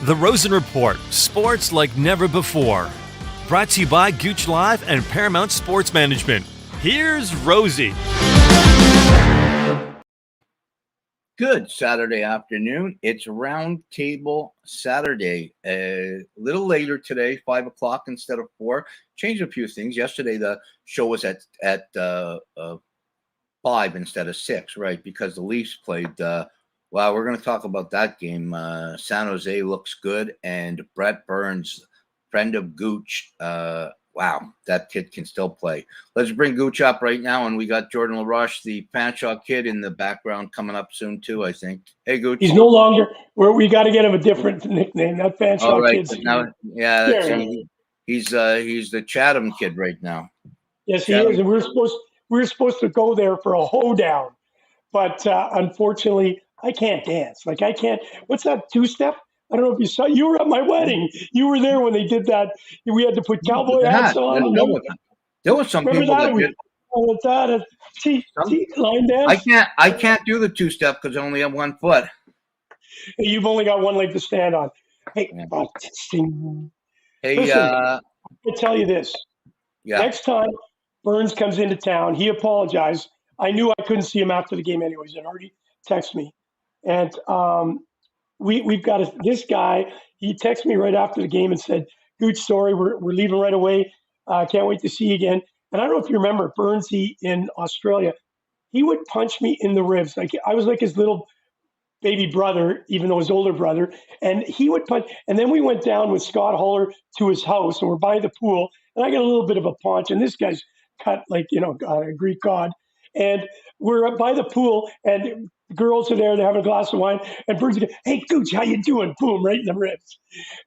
The Rosen Report, sports like never before. Brought to you by Gouche Live and Paramount Sports Management. Here's Rosey. Good Saturday afternoon. It's Roundtable Saturday. A little later today, 5 o'clock instead of 4. Changed a few things. Yesterday, the show was at 5 instead of 6, right? Because the Leafs played. Wow, we're going to talk about that game. San Jose looks good, and Brett Burns, friend of Gooch. Wow, that kid can still play. Let's bring Gooch up right now, and we got Jordan LaRoche, the Fanshawe kid, in the background coming up soon too, I think. Hey, Gooch. He's no longer. We got to get him a different nickname. That Fanshawe right, kid's now, yeah, he's the Chatham kid right now. Yes, he is, and we were supposed to go there for a hoedown, but unfortunately, I can't dance. Like, I can't. What's that two-step? I don't know if you saw. You were at my wedding. You were there when they did that. We had to put cowboy hats on. There was some people that did. See, line dance. I can't do the two-step because I only have 1 foot. You've only got one leg to stand on. Hey, hey, listen, I'll tell you this. Yeah. Next time Burns comes into town, he apologized. I knew I couldn't see him after the game anyways. He had already texted me. And we've got this guy. He texted me right after the game and said, "Gooch, sorry, we're leaving right away. Can't wait to see you again." And I don't know if you remember Burnsy in Australia. He would punch me in the ribs. Like, I was like his little baby brother, even though his older brother. And he would punch. And then we went down with Scott Holler to his house, and we're by the pool. And I got a little bit of a punch, and this guy's cut like, a Greek god. And we're up by the pool, and the girls are there. They're having a glass of wine, and Burns goes, "Hey, Gooch, how you doing?" Boom, right in the ribs.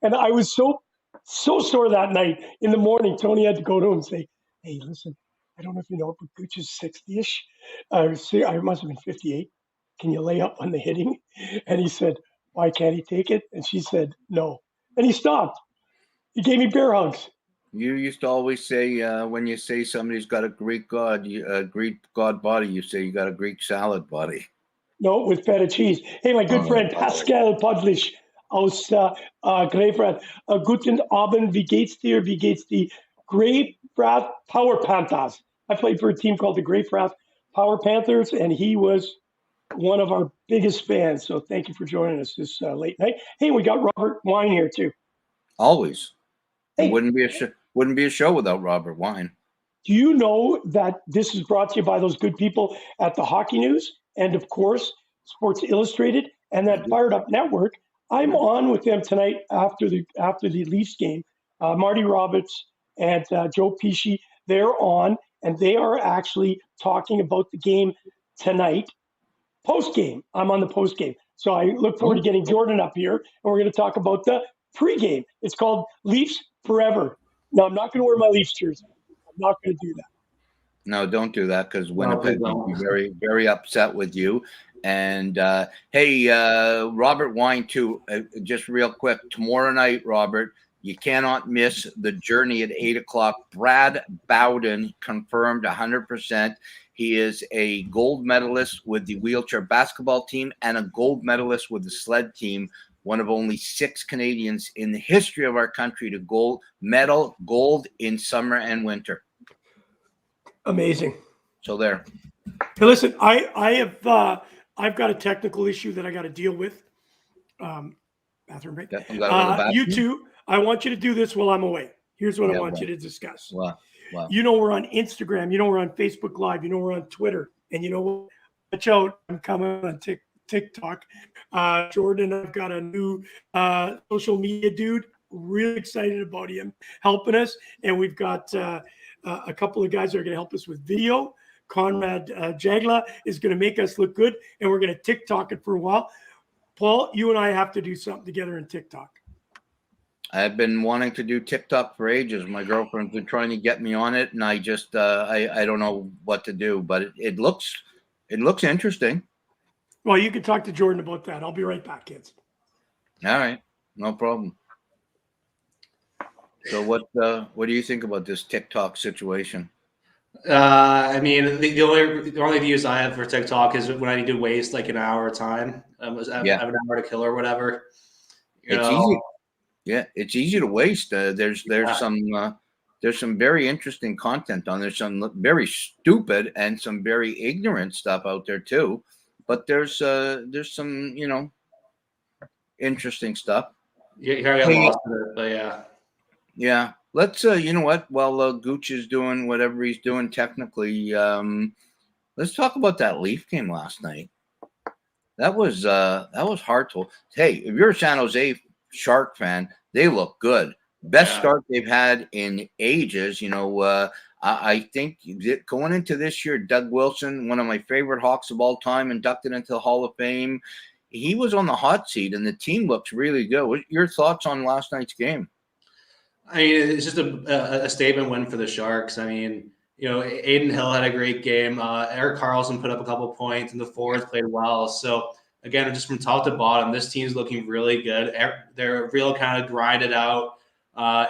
And I was so sore that night. In the morning, Tony had to go to him and say, "Hey, listen, I don't know if you know, but Gooch is 60-ish. I must have been 58. Can you lay up on the hitting?" And he said, "Why can't he take it?" And she said, "No." And he stopped. He gave me bear hugs. You used to always say, when you say somebody's got a Greek god body, you say you got a Greek salad body. No, with feta cheese. Hey, my good friend Pascal Podlich aus Greyfrat. Guten Abend, wie geht's dir? Wie geht's die Greyfrat Power Panthers? I played for a team called the Greyfrat Power Panthers, and he was one of our biggest fans. So thank you for joining us this late night. Hey, we got Robert Wine here too. Always. Hey, it wouldn't be a show without Robert Wine. Do you know that this is brought to you by those good people at the Hockey News and, of course, Sports Illustrated and that Fired Up Network? I'm on with them tonight after the Leafs game. Marty Roberts and Joe Pesci, they're on, and they are actually talking about the game tonight. Post-game. I'm on the post-game. So I look forward to getting Jordan up here, and we're going to talk about the pre-game. It's called Leafs Forever. Now, I'm not going to wear my Leafs jersey. I'm not going to do that. No, don't do that, because Winnipeg will be very, very upset with you. And, hey, Robert Wine, too, just real quick, tomorrow night, Robert, you cannot miss the journey at 8 o'clock. Brad Bowden confirmed 100%. He is a gold medalist with the wheelchair basketball team and a gold medalist with the sled team. One of only 6 Canadians in the history of our country to gold in summer and winter. Amazing. So there. Hey, listen, I've got a technical issue that I got to deal with. Bathroom break. You two, I want you to do this while I'm away. Here's what I want you to discuss. Wow. You know we're on Instagram. You know we're on Facebook Live. You know we're on Twitter. And you know what? Watch out. I'm coming on TikTok. Jordan, I've got a new social media dude. Really excited about him helping us. And we've got a couple of guys that are going to help us with video. Conrad Jagla is going to make us look good, and we're going to TikTok it for a while. Paul, you and I have to do something together in TikTok. I've been wanting to do TikTok for ages. My girlfriend's been trying to get me on it, and I just I don't know what to do, but it looks interesting. Well, you can talk to Jordan about that. I'll be right back, kids. All right, no problem. So what do you think about this TikTok situation? I mean, the only views I have for TikTok is when I need to waste like an hour of time. I have an hour to kill or whatever. It's easy. Yeah, it's easy to waste. There's some very interesting content on there. Some very stupid and some very ignorant stuff out there too. But there's some interesting stuff. You gotta get lost in it, but yeah. Yeah. Let's you know what? While Gooch is doing whatever he's doing technically, let's talk about that Leaf game last night. That was hard to. Hey, if you're a San Jose Shark fan, they look good. Best start they've had in ages. I think going into this year, Doug Wilson, one of my favorite Hawks of all time, inducted into the Hall of Fame. He was on the hot seat, and the team looks really good. What your thoughts on last night's game? I mean, it's just a statement win for the Sharks. I mean, Aiden Hill had a great game. Eric Carlson put up a couple points, and the forwards played well. So, again, just from top to bottom, this team's looking really good. They're a real kind of grinded out,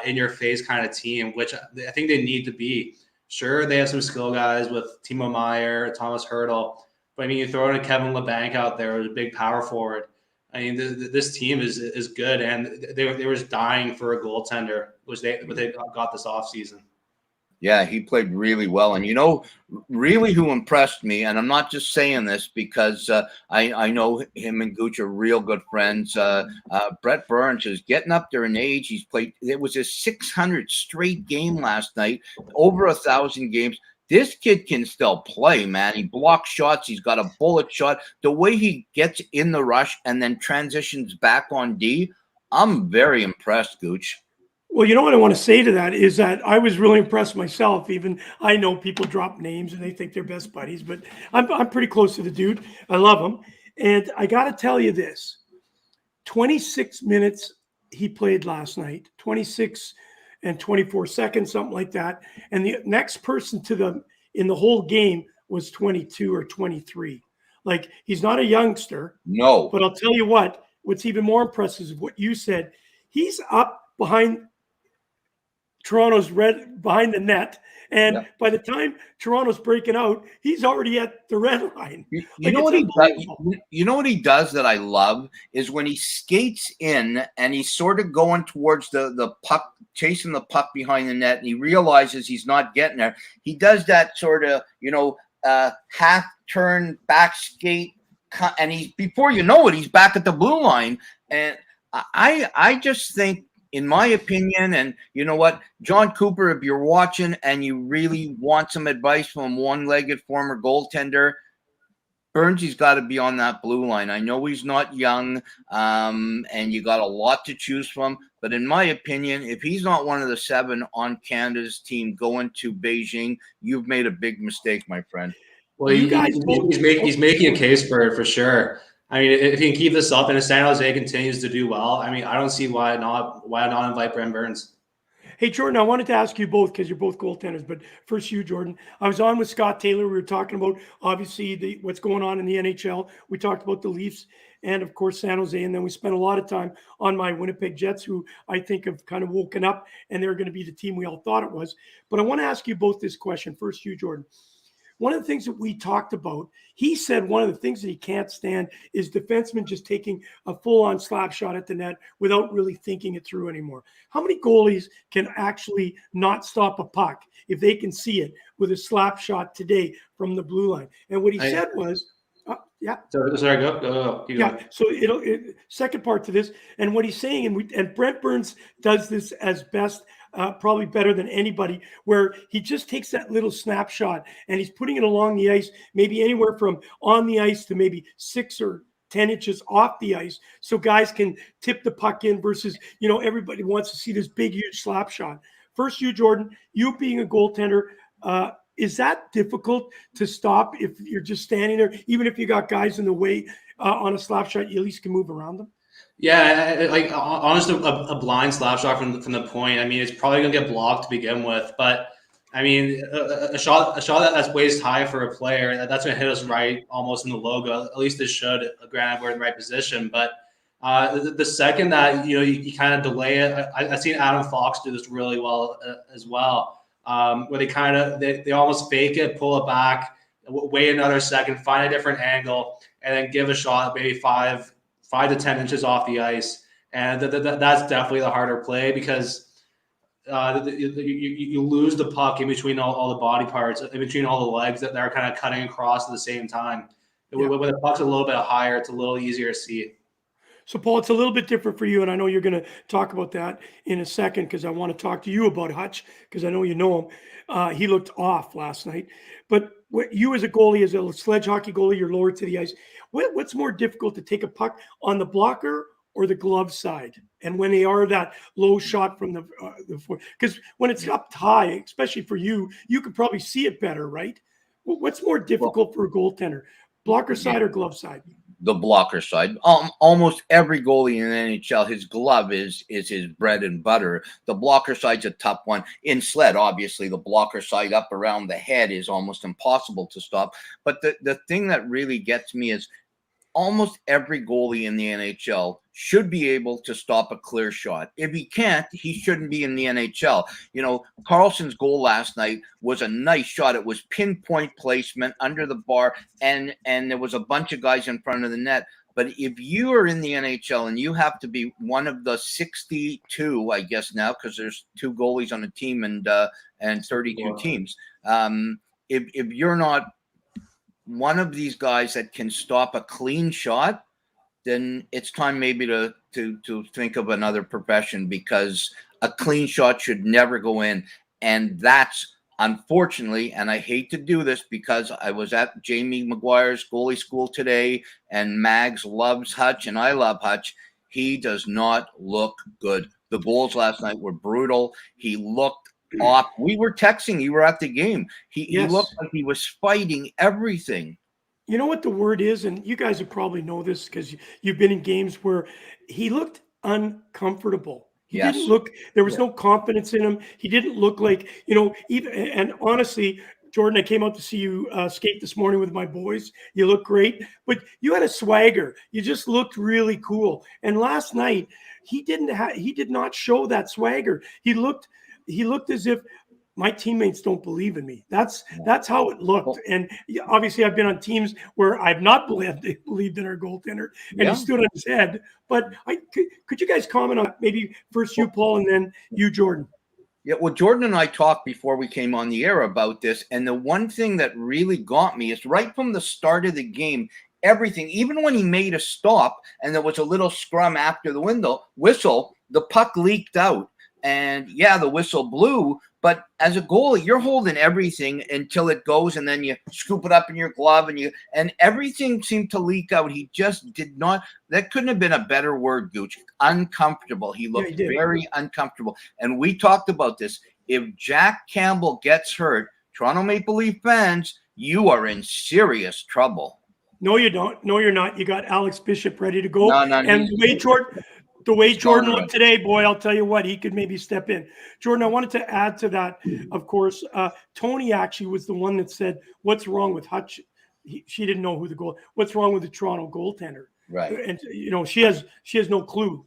in-your-face kind of team, which I think they need to be. Sure, they have some skill guys with Timo Meier, Thomas Hertl. But, I mean, you throw in a Kevin LeBanc out there who's a big power forward. I mean, this team is good, and they were just dying for a goaltender, which they got this offseason. Yeah, he played really well. And, really who impressed me, and I'm not just saying this because I know him and Gooch are real good friends. Brett Burns is getting up there in age. He's played – it was his 600 straight game last night, over 1,000 games. This kid can still play, man. He blocks shots. He's got a bullet shot. The way he gets in the rush and then transitions back on D, I'm very impressed, Gooch. Well, you know what I want to say to that is that I was really impressed myself. Even I know people drop names and they think they're best buddies, but I'm pretty close to the dude. I love him. And I got to tell you this, 26 minutes he played last night, 26 and 24 seconds, something like that. And the next person in the whole game was 22 or 23. Like, he's not a youngster. No. But I'll tell you what's even more impressive is what you said. He's up behind Toronto's behind the net. And by the time Toronto's breaking out, he's already at the red line. You know what he does? You know what he does that I love is when he skates in and he's sort of going towards the puck, chasing the puck behind the net, and he realizes he's not getting there. He does that sort of, half turn back skate, and he's before you know it, he's back at the blue line. And I just think, in my opinion, and you know what, John Cooper, if you're watching and you really want some advice from a one-legged former goaltender, Burnsy's got to be on that blue line. I know he's not young, and you got a lot to choose from. But in my opinion, if he's not one of the 7 on Canada's team going to Beijing, you've made a big mistake, my friend. Well, he's making a case for sure. I mean, if he can keep this up and if San Jose continues to do well, I mean, I don't see why not invite Brent Burns. Hey, Jordan, I wanted to ask you both because you're both goaltenders, but first you, Jordan. I was on with Scott Taylor. We were talking about, obviously, what's going on in the NHL. We talked about the Leafs and, of course, San Jose. And then we spent a lot of time on my Winnipeg Jets, who I think have kind of woken up, and they're going to be the team we all thought it was. But I want to ask you both this question. First you, Jordan. One of the things that we talked about, he said one of the things that he can't stand is defensemen just taking a full-on slap shot at the net without really thinking it through anymore. How many goalies can actually not stop a puck if they can see it with a slap shot today from the blue line? And what he said was, yeah. Sorry, go. Yeah. So second part to this, and what he's saying, and Brent Burns does this as best, probably better than anybody, where he just takes that little snapshot and he's putting it along the ice, maybe anywhere from on the ice to maybe 6 or 10 inches off the ice, so guys can tip the puck in versus, everybody wants to see this big, huge slap shot. First, you, Jordan, you being a goaltender, is that difficult to stop if you're just standing there, even if you got guys in the way on a slap shot, you at least can move around them? Yeah, like honestly, a blind slap shot from the point. I mean, it's probably gonna get blocked to begin with, but I mean, a shot that's waist high for a player, that's gonna hit us right almost in the logo. At least it should. Granted, we're in the right position, but the second that you kind of delay it, I've seen Adam Fox do this really well as well, where they almost fake it, pull it back, wait another second, find a different angle, and then give a shot maybe 5 to 10 inches off the ice. And that's definitely the harder play because you lose the puck in between all the body parts, in between all the legs that are kind of cutting across at the same time. Yeah. When the puck's a little bit higher, it's a little easier to see. So, Paul, it's a little bit different for you, and I know you're going to talk about that in a second because I want to talk to you about Hutch because I know you know him. He looked off last night. But what you as a goalie, as a sledge hockey goalie, you're lower to the ice. What's more difficult to take a puck on the blocker or the glove side? And when they are that low shot from the because when it's up high, especially for you, you can probably see it better, right? What's more difficult for a goaltender, blocker side or glove side? The blocker side. Almost every goalie in the NHL, his glove is his bread and butter. The blocker side's a tough one. In sled, obviously, the blocker side up around the head is almost impossible to stop. But the thing that really gets me is almost every goalie in the NHL should be able to stop a clear shot. If he can't, he shouldn't be in the NHL. You know, Carlson's goal last night was a nice shot. It was pinpoint placement under the bar, and there was a bunch of guys in front of the net. But if you are in the NHL and you have to be one of the 62, I guess now, because there's 2 goalies on a team and 32 teams, if you're not one of these guys that can stop a clean shot, then it's time maybe to think of another profession, because a clean shot should never go in. And that's unfortunately, and I hate to do this because I was at Jamie Maguire's goalie school today, and Mags loves Hutch and I love Hutch. He does not look good. The goals last night were brutal. He looked off. We were texting. You were at the game. He looked like he was fighting everything. You know what the word is, and you guys would probably know this because you've been in games where he looked uncomfortable. He didn't look, there was no confidence in him. He didn't look like, even, and honestly, Jordan, I came out to see you skate this morning with my boys. You look great, but you had a swagger. You just looked really cool. And last night, he did not show that swagger. He looked as if my teammates don't believe in me. That's how it looked. And obviously I've been on teams where I've not believed in our goaltender, and he stood on his head. But could you guys comment on maybe first you, Paul, and then you, Jordan? Yeah, well, Jordan and I talked before we came on the air about this. And the one thing that really got me is right from the start of the game, everything, even when he made a stop and there was a little scrum after the whistle, the puck leaked out. And the whistle blew. But as a goalie, you're holding everything until it goes, and then you scoop it up in your glove, and everything seemed to leak out. He just did not. That couldn't have been a better word, Gooch. Uncomfortable. He looked very uncomfortable. And we talked about this. If Jack Campbell gets hurt, Toronto Maple Leaf fans, you are in serious trouble. No, you don't. No, you're not. You got Alex Bishop ready to go. No, and the way Jordan looked today, boy, I'll tell you what, he could maybe step in. Jordan, I wanted to add to that, of course. Tony actually was the one that said, what's wrong with Hutch? She didn't know what's wrong with the Toronto goaltender. Right. And, she has no clue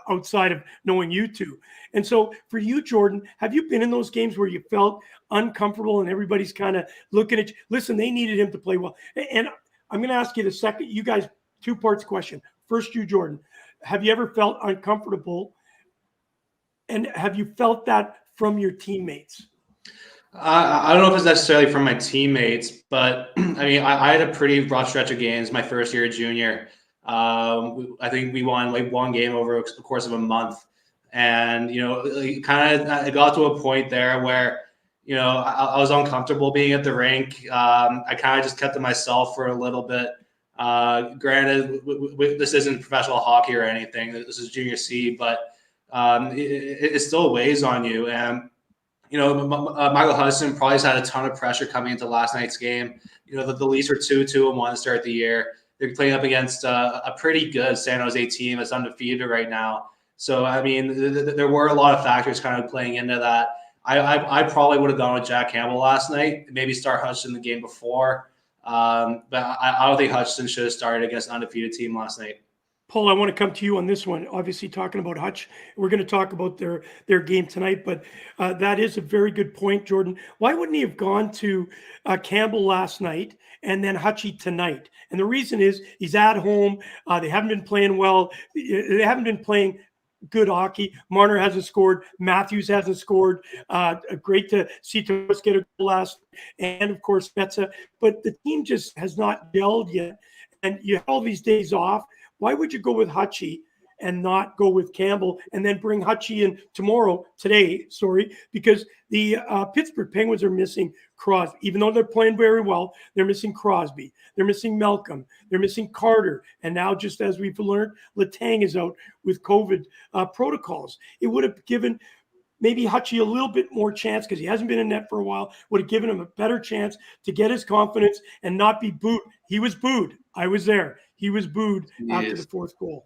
outside of knowing you two. And so for you, Jordan, have you been in those games where you felt uncomfortable and everybody's kind of looking at you? Listen, they needed him to play well. And I'm going to ask you the second, you guys, 2 parts question. First, you, Jordan. Have you ever felt uncomfortable? And have you felt that from your teammates? I don't know if it's necessarily from my teammates, but I mean, I had a pretty rough stretch of games my first year as junior. I think we won like 1 game over the course of a month. And, it got to a point there where, I was uncomfortable being at the rink. I kind of just kept to myself for a little bit. Granted, this isn't professional hockey or anything. This is junior C, but it still weighs on you. And Michael Hudson probably has had a ton of pressure coming into last night's game. The Leafs are 2-2-1 to start the year. They're playing up against a pretty good San Jose team that's undefeated right now. So I mean, there were a lot of factors kind of playing into that. I probably would have gone with Jack Campbell last night. Maybe start Hudson the game before. But I don't think Hutchinson should have started against an undefeated team last night. Paul, I want to come to you on this one. Obviously, talking about Hutch, we're going to talk about their game tonight, but that is a very good point, Jordan. Why wouldn't he have gone to Campbell last night and then Hutchie tonight? And the reason is he's at home. They haven't been playing well. They haven't been playing good hockey. Marner hasn't scored. Matthews hasn't scored. Great to see Thomas get a goal last, and of course Betza. But the team just has not gelled yet. And you have all these days off. Why would you go with Hutchie and not go with Campbell and then bring Hutchie in today, because the Pittsburgh Penguins are missing Crosby. Even though they're playing very well, they're missing Crosby. They're missing Malcolm. They're missing Carter. And now, just as we've learned, Letang is out with COVID protocols. It would have given maybe Hutchie a little bit more chance, because he hasn't been in net for a while, would have given him a better chance to get his confidence and not be booed. He was booed. I was there. He was booed after the fourth goal.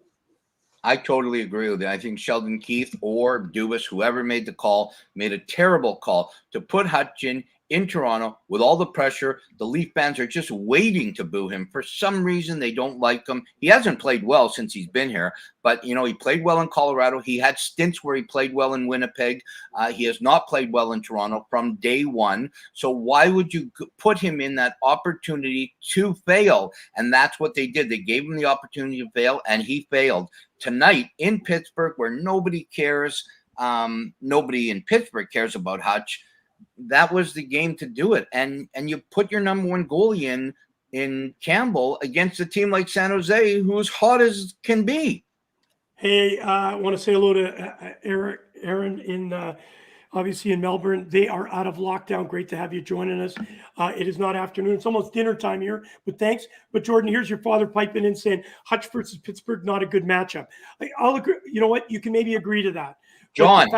I totally agree with you. I think Sheldon Keefe or Dubas, whoever made the call, made a terrible call to put Hutchin in Toronto with all the pressure. The Leaf fans are just waiting to boo him. For some reason, they don't like him. He hasn't played well since he's been here, but, you know, he played well in Colorado. He had stints where he played well in Winnipeg. He has not played well in Toronto from day one. So why would you put him in that opportunity to fail? And that's what they did. They gave him the opportunity to fail, and he failed. Tonight in Pittsburgh, where nobody cares, nobody in Pittsburgh cares about Hutch, that was the game to do it. And you put your number one goalie in Campbell against a team like San Jose, who's hot as can be. Hey, I want to say hello to Aaron in obviously in Melbourne. They are out of lockdown. Great to have you joining us. It is not afternoon. It's almost dinner time here, but thanks. But Jordan, here's your father piping in saying Hutch versus Pittsburgh, not a good matchup. I'll agree. You know what? You can maybe agree to that. John,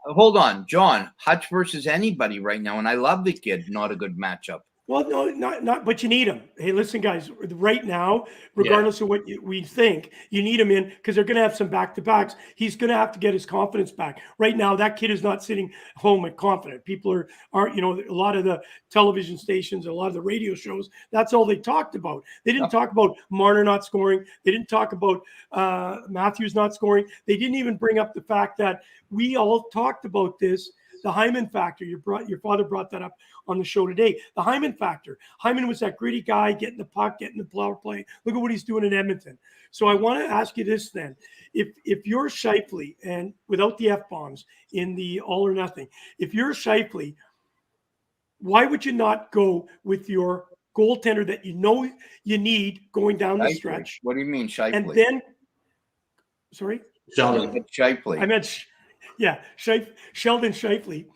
hold on. John, Hutch versus anybody right now, and I love the kid. Not a good matchup. Well, no, not. But you need him. Hey, listen, guys. Right now, regardless of what we think, you need him in, because they're going to have some back-to-backs. He's going to have to get his confidence back. Right now, that kid is not sitting home and confident. People are, you know, a lot of the television stations, a lot of the radio shows, that's all they talked about. They didn't talk about Marner not scoring. They didn't talk about Matthews not scoring. They didn't even bring up the fact that we all talked about this. The Hyman factor. Your father brought that up on the show today. The Hyman factor. Hyman was that gritty guy, getting the puck, getting the power play. Look at what he's doing in Edmonton. So I want to ask you this then. If you're Scheifele, and without the F-bombs in the all or nothing, if you're Scheifele, why would you not go with your goaltender that you know you need going down the stretch? What do you mean, Scheifele? And then, sorry? Sheldon Scheifele. I meant Sheldon Scheifele.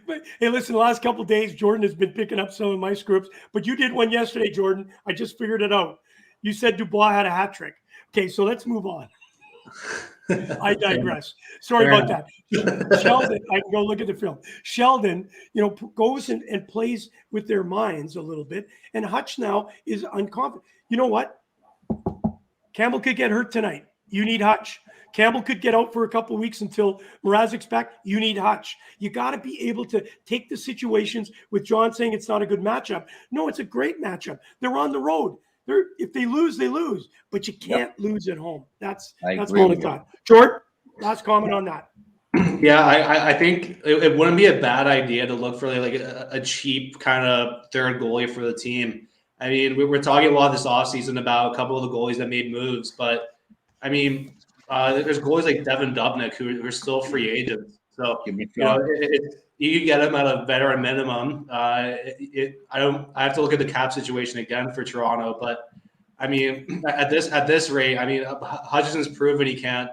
But hey, listen, the last couple of days, Jordan has been picking up some of my scripts, but you did one yesterday, Jordan. I just figured it out. You said Dubois had a hat trick. Okay, so let's move on. I digress. Sorry about that. Sheldon, I can go look at the film. Sheldon, you know, goes and plays with their minds a little bit, and Hutch now is unconfident. You know what? Campbell could get hurt tonight. You need Hutch. Campbell could get out for a couple of weeks until Mrazek's back. You need Hutch. You got to be able to take the situations with John saying it's not a good matchup. No, it's a great matchup. They're on the road. If they lose, they lose. But you can't lose at home. That's all I got. George, last comment on that. Yeah, I think it wouldn't be a bad idea to look for like a cheap kind of third goalie for the team. I mean, we're talking a lot this offseason about a couple of the goalies that made moves, but I mean, there's goalies like Devin Dubnyk who are still free agents. So you can get them at a veteran minimum. I have to look at the cap situation again for Toronto, but I mean, at this rate, I mean, Hutchinson's proven he can't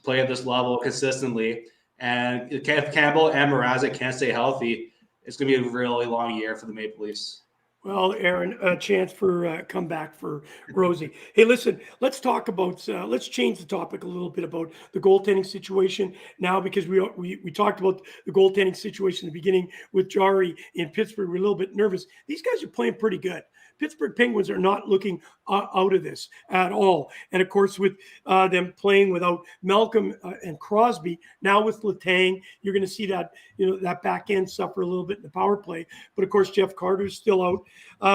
play at this level consistently, and if Campbell and Mrazek can't stay healthy, it's going to be a really long year for the Maple Leafs. Well, Aaron, a chance for comeback for Rosey. Hey, listen, let's talk about, let's change the topic a little bit about the goaltending situation now, because we talked about the goaltending situation in the beginning with Jari in Pittsburgh. We're a little bit nervous. These guys are playing pretty good. Pittsburgh Penguins are not looking out of this at all. And of course, with them playing without Malcolm and Crosby, now with Letang, you're going to see that, you know, that back end suffer a little bit in the power play. But of course, Jeff Carter's still out.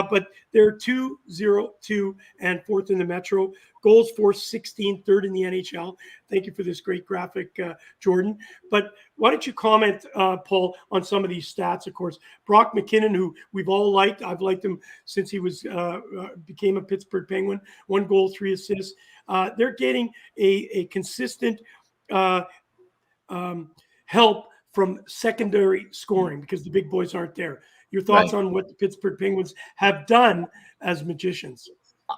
But They're 2-0-2 and fourth in the Metro. Goals for 16, third in the NHL. Thank you for this great graphic, Jordan. But why don't you comment, Paul, on some of these stats? Of course, Brock McKinnon, who we've all liked. I've liked him since he was became a Pittsburgh Penguin. 1 goal, 3 assists. They're getting a consistent help from secondary scoring because the big boys aren't there. Your thoughts on what the Pittsburgh Penguins have done as magicians?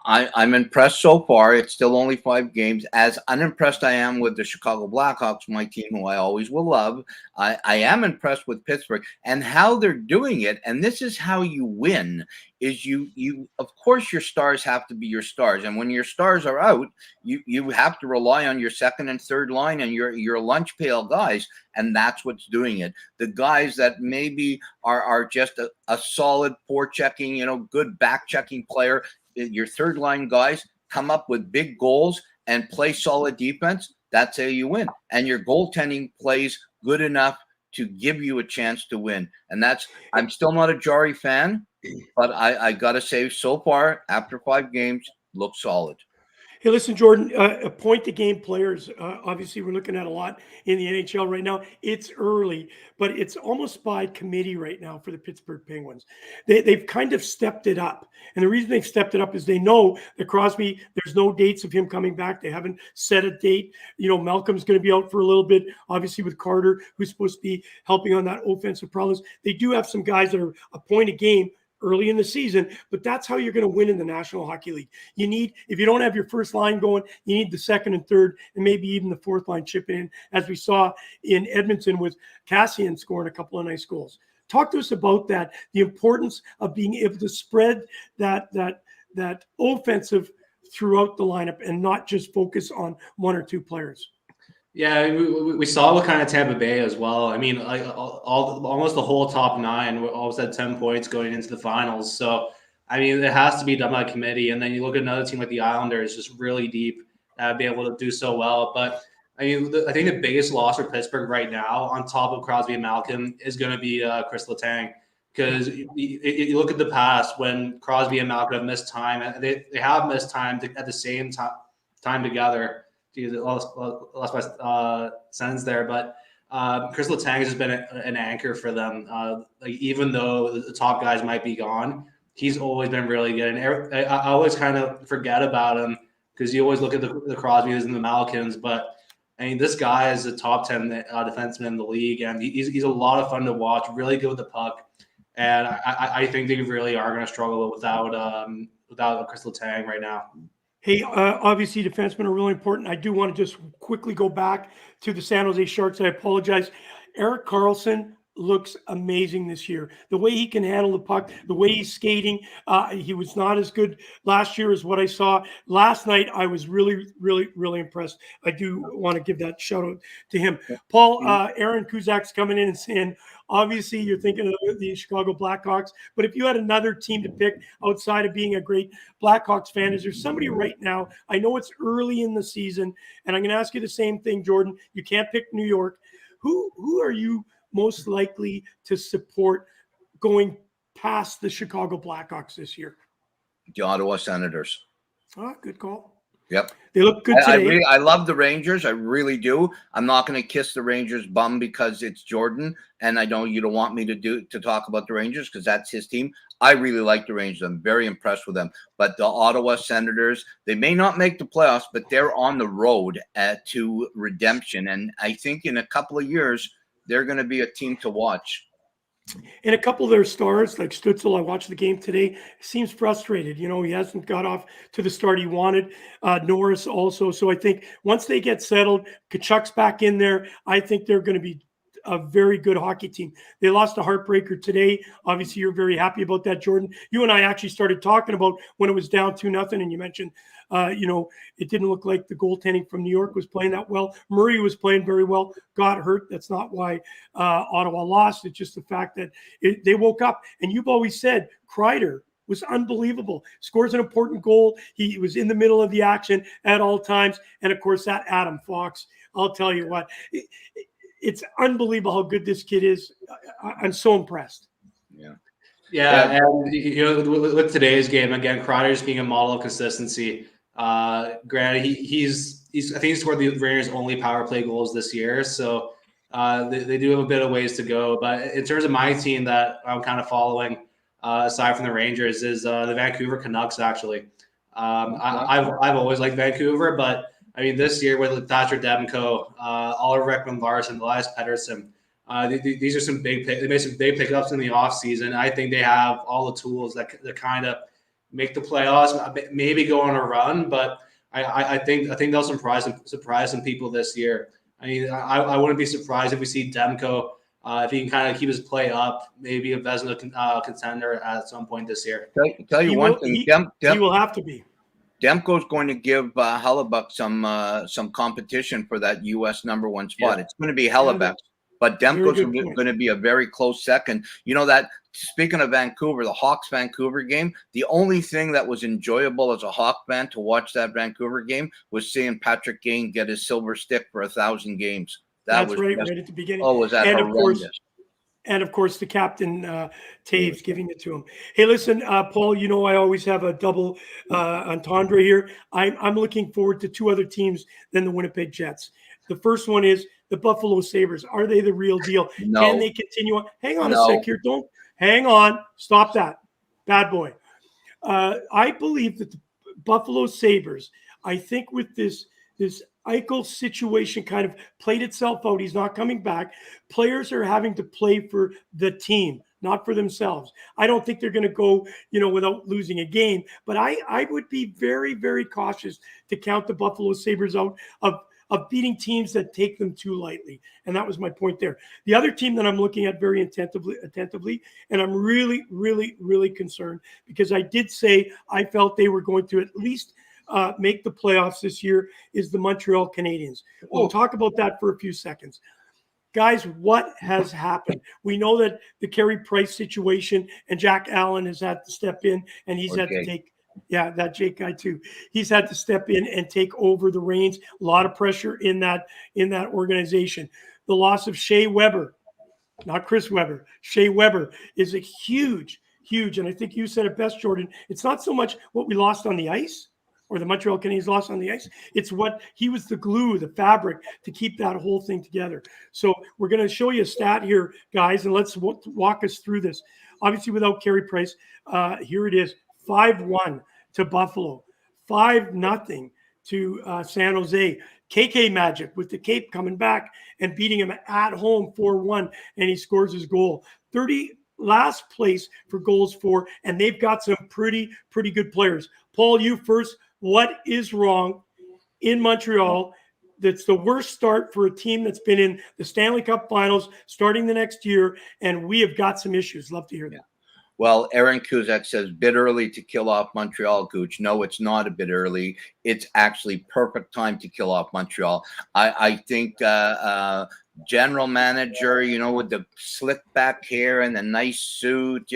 I'm impressed so far. It's still only 5 games. As unimpressed I am with the Chicago Blackhawks, my team, who I always will love, I am impressed with Pittsburgh and how they're doing it. And this is how you win: is you of course your stars have to be your stars, and when your stars are out, you have to rely on your second and third line and your lunch pail guys, and that's what's doing it. The guys that maybe are just a solid forechecking, good back checking player. Your third line guys come up with big goals and play solid defense. That's how you win. And your goaltending plays good enough to give you a chance to win. And I'm still not a Jari fan, but I got to say, so far, after 5 games, looks solid. Hey, listen, Jordan, point-to-game players, obviously we're looking at a lot in the NHL right now. It's early, but it's almost by committee right now for the Pittsburgh Penguins. They've kind of stepped it up. And the reason they've stepped it up is they know that Crosby, there's no dates of him coming back. They haven't set a date. Malcolm's going to be out for a little bit, obviously with Carter, who's supposed to be helping on that offensive problems. They do have some guys that are a point a game early in the season, but that's how you're going to win in the National Hockey League. You need, if you don't have your first line going, you need the second and third, and maybe even the fourth line chipping in, as we saw in Edmonton with Cassian scoring a couple of nice goals. Talk to us about that, the importance of being able to spread that offensive throughout the lineup and not just focus on 1 or 2 players. Yeah, we saw what kind of Tampa Bay as well. I mean, almost the whole top 9 always had 10 points going into the finals. So, I mean, it has to be done by committee. And then you look at another team like the Islanders, just really deep, be able to do so well. But I mean, I think the biggest loss for Pittsburgh right now, on top of Crosby and Malcolm, is going to be Chris Letang. Because you look at the past when Crosby and Malcolm have missed time, and they have missed time at the same time together. Geez, I lost my sentence there, but Chris Letang has been an anchor for them. Even though the top guys might be gone, he's always been really good. And I always kind of forget about him because you always look at the Crosbys and the Malkins. But I mean, this guy is a top 10 defenseman in the league, and he's a lot of fun to watch. Really good with the puck, and I think they really are going to struggle without Chris Letang right now. Hey, obviously defensemen are really important. I do want to just quickly go back to the San Jose Sharks. I apologize. Erik Karlsson looks amazing this year. The way he can handle the puck, the way he's skating. He was not as good last year as what I saw. Last night, I was really, really, really impressed. I do want to give that shout out to him. Paul, Aaron Kuzak's coming in and saying, obviously, you're thinking of the Chicago Blackhawks, but if you had another team to pick outside of being a great Blackhawks fan, is there somebody right now? I know it's early in the season, and I'm going to ask you the same thing, Jordan. You can't pick New York. Who are you most likely to support going past the Chicago Blackhawks this year? The Ottawa Senators. Oh, good call. Yep. They look good today. I love the Rangers. I really do. I'm not going to kiss the Rangers bum because it's Jordan, and I know you don't want me to talk about the Rangers because that's his team. I really like the Rangers. I'm very impressed with them. But the Ottawa Senators, they may not make the playoffs, but they're on the road to redemption. And I think in a couple of years, they're going to be a team to watch. And a couple of their stars, like Stützle, I watched the game today, seems frustrated. He hasn't got off to the start he wanted. Norris also. So I think once they get settled, Kachuk's back in there, I think they're going to be a very good hockey team. They lost a heartbreaker today. Obviously, you're very happy about that, Jordan. You and I actually started talking about when it was down 2-0, and you mentioned, it didn't look like the goaltending from New York was playing that well. Murray was playing very well, got hurt. That's not why Ottawa lost. It's just the fact that they woke up. And you've always said Kreider was unbelievable. Scores an important goal. He was in the middle of the action at all times. And, of course, that Adam Fox, I'll tell you what, it's unbelievable how good this kid is. I'm so impressed. Yeah. Yeah, and with today's game again, Kreider's being a model of consistency. Granted, he's I think he scored the Rangers' only power play goals this year, so they do have a bit of ways to go. But in terms of my team that I'm kind of following, aside from the Rangers, is the Vancouver Canucks. Actually, I've always liked Vancouver, but I mean this year with Thatcher Demko, Oliver Ekman-Larsson, Elias Pettersson. These are some they made some big pickups in the offseason. I think they have all the tools that kind of make the playoffs, maybe go on a run, but I think they'll surprise some people this year. I mean, I wouldn't be surprised if we see Demko, if he can kind of keep his play up, maybe a Vezina contender at some point this year. Tell you one thing, he will have to be. Demko's going to give Hellebuyck some competition for that U.S. #1 spot. Yeah. It's going to be Hellebuyck. But Demko's going to be a very close second. You know that, speaking of Vancouver, the Hawks-Vancouver game, the only thing that was enjoyable as a Hawk fan to watch that Vancouver game was seeing Patrick Kane get his silver stick for 1,000 games. That's right at the beginning. Oh, was that horrendous? And of course, the captain, Taves, giving it to him. Hey, listen, Paul, I always have a double entendre here. I'm looking forward to two other teams than the Winnipeg Jets. The first one is the Buffalo Sabres. Are they the real deal? No. Can they continue on? Hang on a sec here. Don't hang on. Stop that. Bad boy. I believe that the Buffalo Sabres, I think with this Eichel situation kind of played itself out. He's not coming back. Players are having to play for the team, not for themselves. I don't think they're going to go, without losing a game, but I would be very, very cautious to count the Buffalo Sabres out of beating teams that take them too lightly. And that was my point there. The other team that I'm looking at very attentively, and I'm really, really, really concerned because I did say I felt they were going to at least make the playoffs this year, is the Montreal Canadiens. We'll talk about that for a few seconds. Guys, what has happened? We know that the Carey Price situation, and Jack Allen has had to step in, and he's had to take that Jake guy too. He's had to step in and take over the reins. A lot of pressure in that organization. The loss of Shea Weber, not Chris Weber. Shea Weber is a huge, and I think you said it best, Jordan. It's not so much what we lost on the ice or the Montreal Canadiens lost on the ice. It's what he was the glue, the fabric to keep that whole thing together. So we're going to show you a stat here, guys, and let's walk us through this. Obviously, without Carey Price, here it is. 5-1 to Buffalo, 5-0 to San Jose. KK Magic with the Cape coming back and beating him at home 4-1, and he scores his goal. 30 last place for goals for, and they've got some pretty good players. Paul, you first. What is wrong in Montreal? That's the worst start for a team that's been in the Stanley Cup Finals starting the next year, and we have got some issues. Love to hear that. Well, Aaron Kuzak says, bit early to kill off Montreal, Gooch. No, it's not a bit early. It's actually perfect time to kill off Montreal. I think general manager, with the slick back hair and the nice suit,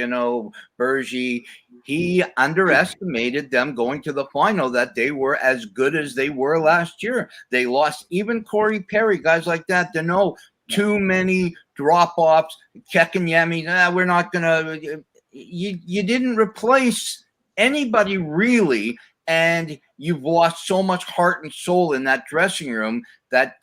Bergie, he underestimated them going to the final, that they were as good as they were last year. They lost even Corey Perry, guys like that. Too many drop-offs. Kekinyemi, we're not going to – you didn't replace anybody really, and you've lost so much heart and soul in that dressing room that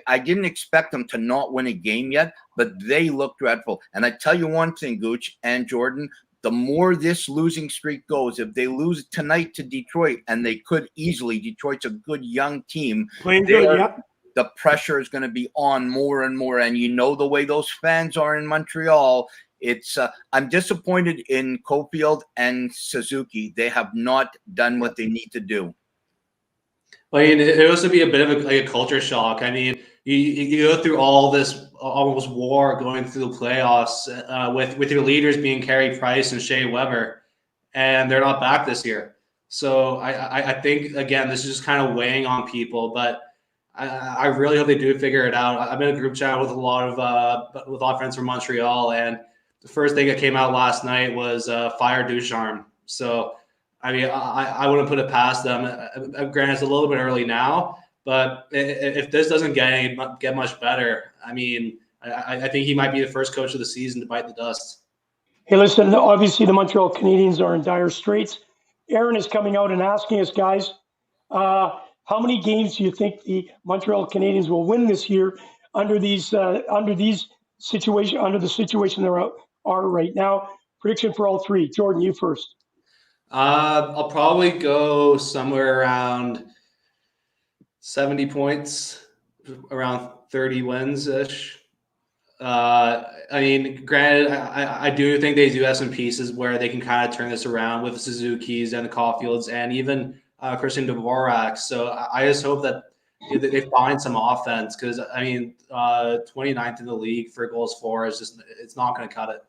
I didn't expect them to not win a game yet, but they look dreadful. And I tell you one thing, Gooch and Jordan, the more this losing streak goes, if they lose tonight to Detroit, and they could easily, Detroit's a good young team. Playing good, yep. The pressure is going to be on more and more. And the way those fans are in Montreal, it's I'm disappointed in Caulfield and Suzuki. They have not done what they need to do. Well, it also be a bit of a culture shock. I mean, you go through all this almost war going through the playoffs with your leaders being Carey Price and Shea Weber, and they're not back this year. So I think, again, this is just kind of weighing on people, but I really hope they do figure it out. I've been in a group chat with a lot of with friends from Montreal, and the first thing that came out last night was fire Ducharme. So, I mean, I wouldn't put it past them. Granted, it's a little bit early now, but if this doesn't get much better, I mean, I think he might be the first coach of the season to bite the dust. Hey, listen, obviously the Montreal Canadiens are in dire straits. Aaron is coming out and asking us, guys, how many games do you think the Montreal Canadiens will win this year under the situation are right now? Prediction for all three. Jordan, you first. I'll probably go somewhere around 70 points, around 30 wins ish. I mean, granted, I do think they do have some pieces where they can kind of turn this around with the Suzuki's and the Caulfields and even Christian Dvorak. So I just hope that they find some offense because, I mean, 29th in the league for goals for is just, it's not going to cut it.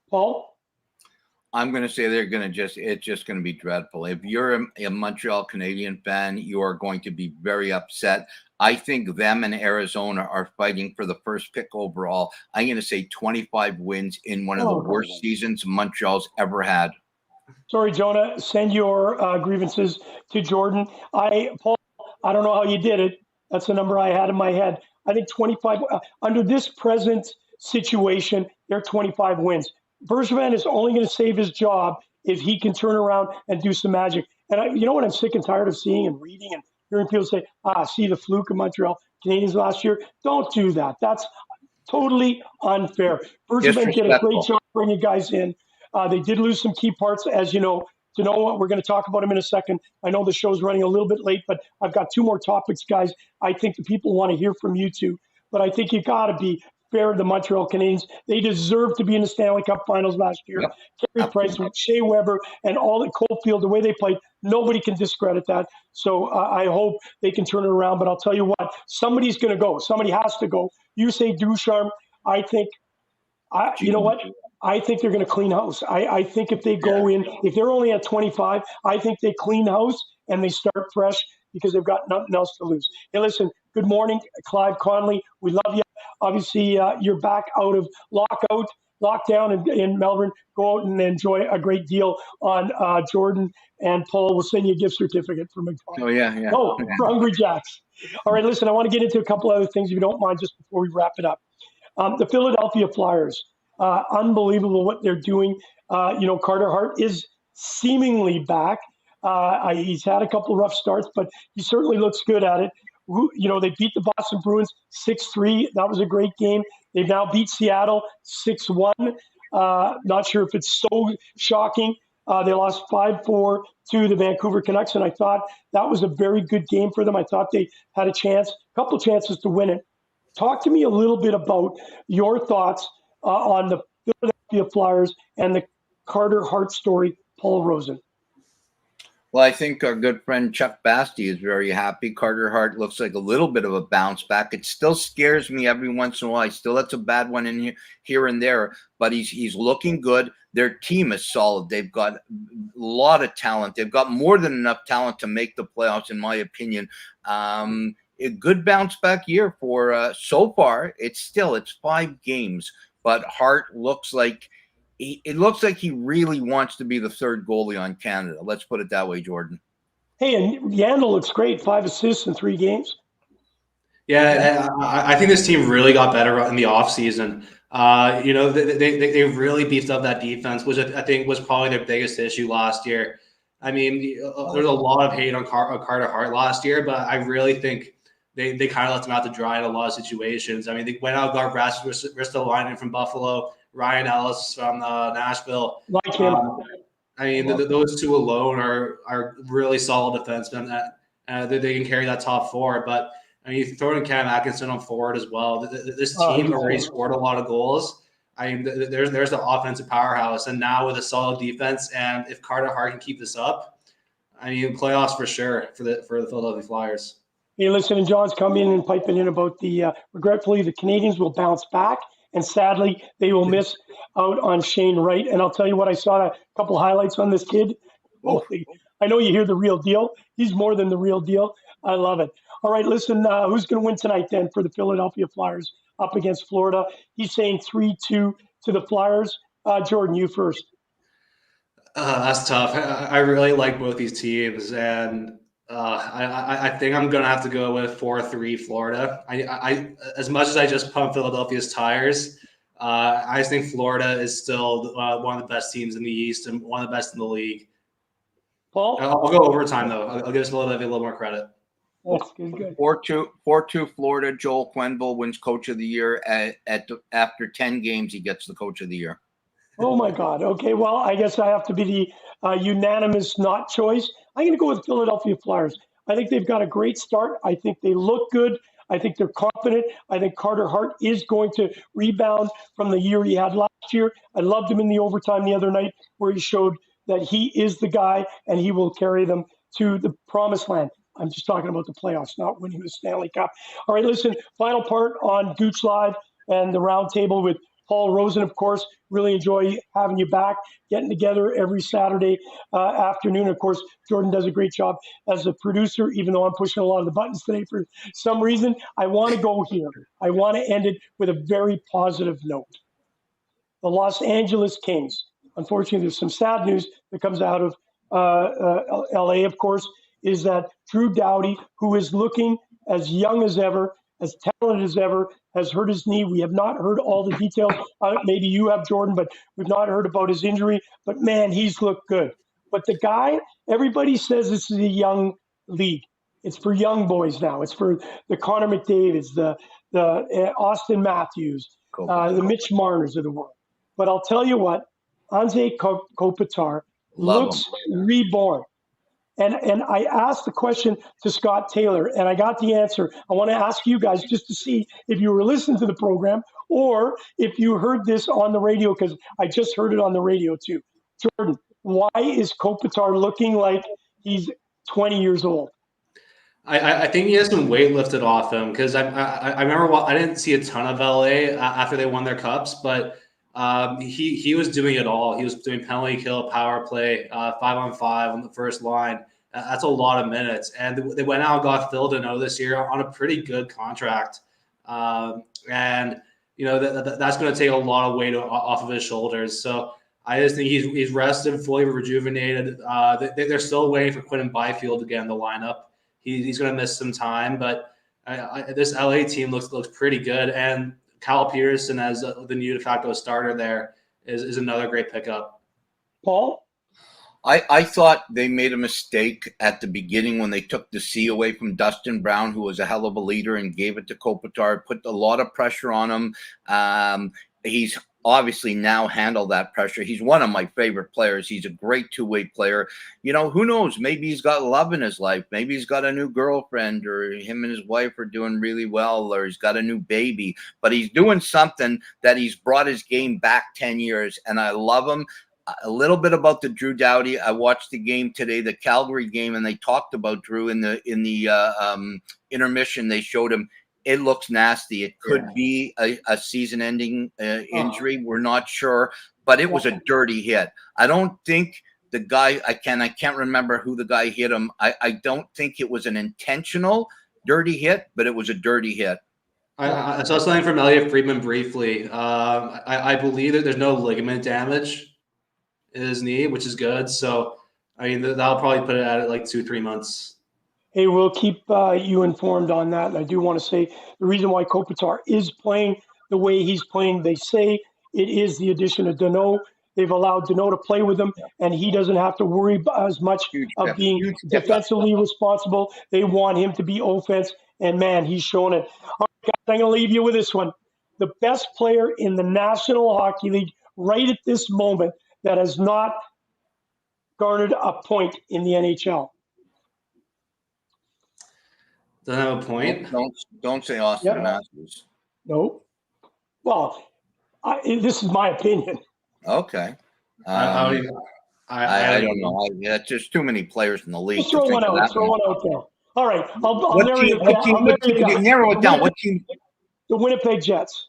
Paul? I'm going to say it's just going to be dreadful. If you're a Montreal Canadian fan, you are going to be very upset. I think them and Arizona are fighting for the first pick overall. I'm going to say 25 wins in one of the worst seasons Montreal's ever had. Sorry, Jonah, send your grievances to Jordan. Paul, I don't know how you did it. That's the number I had in my head. I think 25, under this present situation, they're 25 wins. Bergevin is only going to save his job if he can turn around and do some magic. And you know what I'm sick and tired of seeing and reading and hearing people say, see the fluke of Montreal Canadiens last year. Don't do that. That's totally unfair. Bergevin did a great job bringing guys in. They did lose some key parts, as you know. To know what we're going to talk about him in a second. I know the show's running a little bit late, but I've got two more topics, guys. I think the people want to hear from you two. But I think you got to be fair to the Montreal Canadiens. They deserve to be in the Stanley Cup Finals last year. Yep. Carey Price, Shea Weber, and all the Caulfield, the way they played, nobody can discredit that. So I hope they can turn it around. But I'll tell you what, somebody's going to go. Somebody has to go. You say Ducharme. I think, you know what? I think they're going to clean house. I think if they go in, if they're only at 25, I think they clean house and they start fresh because they've got nothing else to lose. Hey, listen, good morning, Clive Conley. We love you. Obviously, you're back out of lockdown in Melbourne. Go out and enjoy a great deal on Jordan, and Paul will send you a gift certificate from McDonald's. Oh, yeah. Oh, for Hungry Jacks. All right, listen, I want to get into a couple other things, if you don't mind, just before we wrap it up. The Philadelphia Flyers. Unbelievable what they're doing. Carter Hart is seemingly back. He's had a couple of rough starts, but he certainly looks good at it. They beat the Boston Bruins 6-3. That was a great game. They've now beat Seattle 6-1. Not sure if it's so shocking. They lost 5-4 to the Vancouver Canucks, and I thought that was a very good game for them. I thought they had a couple chances to win it. Talk to me a little bit about your thoughts on the Philadelphia Flyers and the Carter Hart story, Paul Rosen. Well, I think our good friend Chuck Basti is very happy. Carter Hart looks like a little bit of a bounce back. It still scares me every once in a while. That's a bad one in here and there, but he's looking good. Their team is solid. They've got a lot of talent. They've got more than enough talent to make the playoffs, in my opinion. A good bounce back year for so far. It's 5 games, but Hart looks like he really wants to be the third goalie on Canada. Let's put it that way, Jordan. Hey, and Yandel looks great. 5 assists in 3 games. Yeah, I think this team really got better in the offseason. They really beefed up that defense, which I think was probably their biggest issue last year. I mean, there's a lot of hate on Carter Hart last year, but I really think they kind of left him out to dry in a lot of situations. I mean, they went out, got Rasmus Ristolainen from Buffalo, Ryan Ellis from Nashville. Like him. Those two alone are really solid defensemen that they can carry that top 4. But you throw in Cam Atkinson on forward as well. This team already scored a lot of goals. There's the offensive powerhouse, and now with a solid defense, and if Carter Hart can keep this up, playoffs for sure for the Philadelphia Flyers. Hey, listen, and John's coming in and piping in about regretfully, the Canadians will bounce back, and sadly, they will miss out on Shane Wright. And I'll tell you what, I saw a couple highlights on this kid. I know you hear the real deal. He's more than the real deal. I love it. All right, listen, who's going to win tonight then for the Philadelphia Flyers up against Florida? He's saying 3-2 to the Flyers. Jordan, you first. That's tough. I really like both these teams, and I think I'm going to have to go with 4-3 Florida. I as much as I just pumped Philadelphia's tires, I just think Florida is still one of the best teams in the East and one of the best in the league. Paul? I'll go overtime, though. I'll give us a little more credit. That's good. 4-2 Florida. Joel Quenneville wins Coach of the Year. After 10 games, he gets the Coach of the Year. Oh, my God. Okay, well, I guess I have to be the unanimous not choice. I'm going to go with Philadelphia Flyers. I think they've got a great start. I think they look good. I think they're confident. I think Carter Hart is going to rebound from the year he had last year. I loved him in the overtime the other night where he showed that he is the guy and he will carry them to the promised land. I'm just talking about the playoffs, not winning the Stanley Cup. All right, listen, final part on Gouche Live and the Roundtable with Paul Rosen, of course. Really enjoy having you back, getting together every Saturday afternoon. Of course, Jordan does a great job as a producer, even though I'm pushing a lot of the buttons today for some reason. I want to go here. I want to end it with a very positive note. The Los Angeles Kings. Unfortunately, there's some sad news that comes out of LA, of course, is that Drew Doughty, who is looking as young as ever, as talented as ever, has hurt his knee. We have not heard all the details. Maybe you have, Jordan, but we've not heard about his injury. But, man, he's looked good. But the guy, everybody says this is a young league. It's for young boys now. It's for the Connor McDavids, the Austin Matthews, the Mitch Marners of the world. But I'll tell you what, Anze Kopitar looks reborn. And I asked the question to Scott Taylor, and I got the answer. I want to ask you guys just to see if you were listening to the program or if you heard this on the radio, because I just heard it on the radio too. Jordan, why is Kopitar looking like he's 20 years old? I think he has some weight lifted off him because I remember I didn't see a ton of LA after they won their cups, but he was doing it all. He was doing penalty kill, power play, 5-on-5 on the first line. That's a lot of minutes. And they went out and got Phil Deneau this year on a pretty good contract. And, you know, that's going to take a lot of weight off of his shoulders. So I just think he's rested, fully rejuvenated. They're still waiting for Quinton Byfield to get in the lineup. He's going to miss some time, but this LA team looks pretty good. And Kyle Peterson as the new de facto starter there is another great pickup. Paul? I thought they made a mistake at the beginning when they took the C away from Dustin Brown, who was a hell of a leader, and gave it to Kopitar, put a lot of pressure on him. He's obviously now handled that pressure. He's one of my favorite players. He's a great two-way player. You know, who knows? Maybe he's got love in his life. Maybe he's got a new girlfriend, or him and his wife are doing really well, or he's got a new baby. But he's doing something that he's brought his game back 10 years, and I love him. A little bit about the Drew Doughty. I watched the game today, the Calgary game, and they talked about Drew in the intermission. They showed him. It looks nasty. It could be a season-ending injury. We're not sure, but it was a dirty hit. I don't think the guy. I can't remember who the guy hit him. I don't think it was an intentional dirty hit, but it was a dirty hit. I saw something from Elliot Friedman briefly. I believe that there's no ligament damage in his knee, which is good. So, I mean, that'll probably put it at like 2-3 months. Hey, we'll keep you informed on that. And I do want to say the reason why Kopitar is playing the way he's playing, they say it is the addition of Deneau. They've allowed Deneau to play with him, and he doesn't have to worry as much of being defensively responsible. They want him to be offense, and, man, he's shown it. All right, guys, I'm going to leave you with this one. The best player in the National Hockey League right at this moment that has not garnered a point in the NHL. Doesn't have a point. Don't say Austin Matthews. No. Well, this is my opinion. Okay. I don't know. There's too many players in the league. Just throw one out there. All right. I'll narrow it down. What team? The Winnipeg Jets.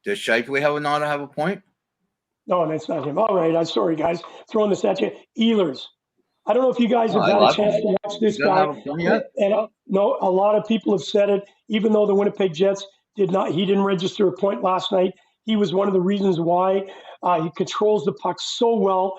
Does Shifley not have a point? No, that's not him. All right. I'm sorry, guys. Throwing this at you. Ehlers. I don't know if you guys have had a chance to watch this guy. And no, a lot of people have said it. Even though the Winnipeg Jets he didn't register a point last night. He was one of the reasons why. He controls the puck so well.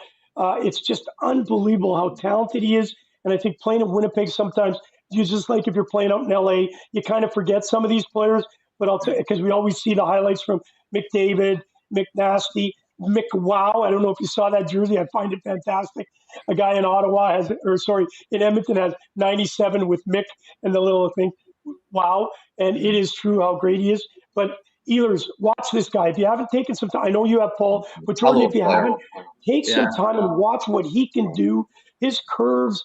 It's just unbelievable how talented he is. And I think playing in Winnipeg sometimes, just like if you're playing out in LA, you kind of forget some of these players. But I'll tell you, because we always see the highlights from McDavid McNasty, McWow. I don't know if you saw that jersey. I find it fantastic. A guy in in Edmonton has 97 with Mick and the little thing. Wow. And it is true how great he is. But Ehlers, watch this guy. If you haven't taken some time, I know you have, Paul, but Jordan, if you haven't, take some time and watch what he can do. His curves,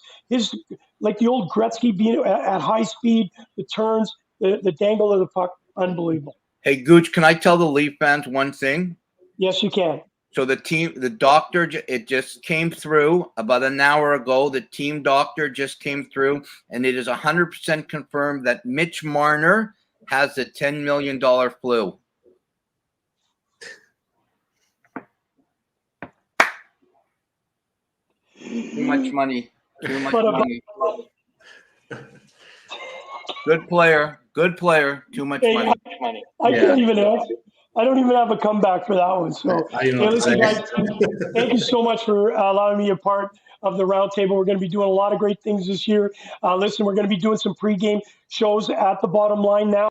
like the old Gretzky being at high speed, the turns, the dangle of the puck, unbelievable. Hey, Gooch, can I tell the Leaf fans one thing? Yes, you can. So the doctor, it just came through about an hour ago. The team doctor just came through, and it is 100% confirmed that Mitch Marner has the $10 million flu. Too much money. Too much money. Good player. Too much money. I can't even answer. I don't even have a comeback for that one. So, listen, guys, thank you so much for allowing me a part of the Roundtable. We're going to be doing a lot of great things this year. Listen, we're going to be doing some pregame shows at the bottom line now.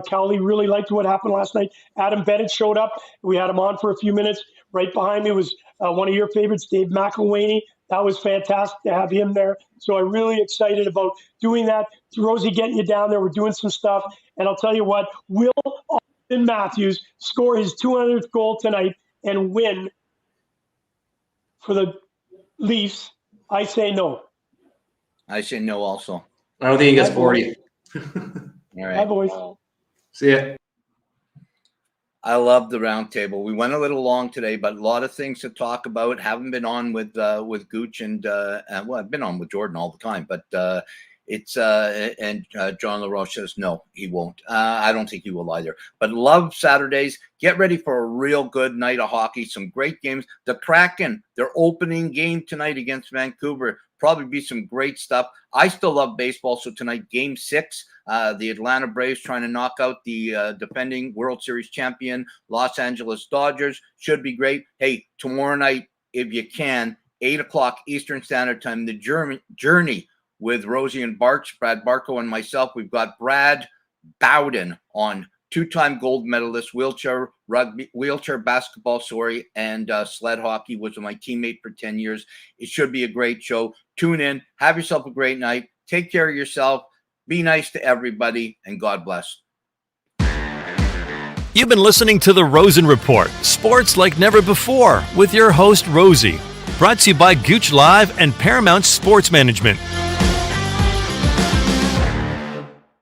Cowley really liked what happened last night. Adam Bennett showed up. We had him on for a few minutes. Right behind me was one of your favorites, Dave McElwaney. That was fantastic to have him there. So I'm really excited about doing that. Rosey getting you down there. We're doing some stuff. And I'll tell you what, Will Austin Matthews score his 200th goal tonight and win for the Leafs? I say no. I say no also. I don't think he gets 40. All right. Bye, boys. See ya. I love the Roundtable. We went a little long today, but a lot of things to talk about. Haven't been on with Gooch and well, I've been on with Jordan all the time, but it's and John LaRoche says no, he won't. I don't think he will either. But love Saturdays. Get ready for a real good night of hockey. Some great games. The Kraken, their opening game tonight against Vancouver. Probably be some great stuff. I still love baseball. So tonight, Game 6, the Atlanta Braves trying to knock out the defending World Series champion Los Angeles Dodgers. Should be great. Hey, tomorrow night, if you can, 8 o'clock Eastern Standard Time, the journey with Rosey and Brad Barco and myself. We've got Brad Bowden on, two-time gold medalist, wheelchair basketball, and sled hockey. Was my teammate for 10 years. It should be a great show. Tune in. Have yourself a great night. Take care of yourself. Be nice to everybody, and God bless. You've been listening to the Rosen Report, sports like never before, with your host, Rosey. Brought to you by Gouche Live and Paramount Sports Management.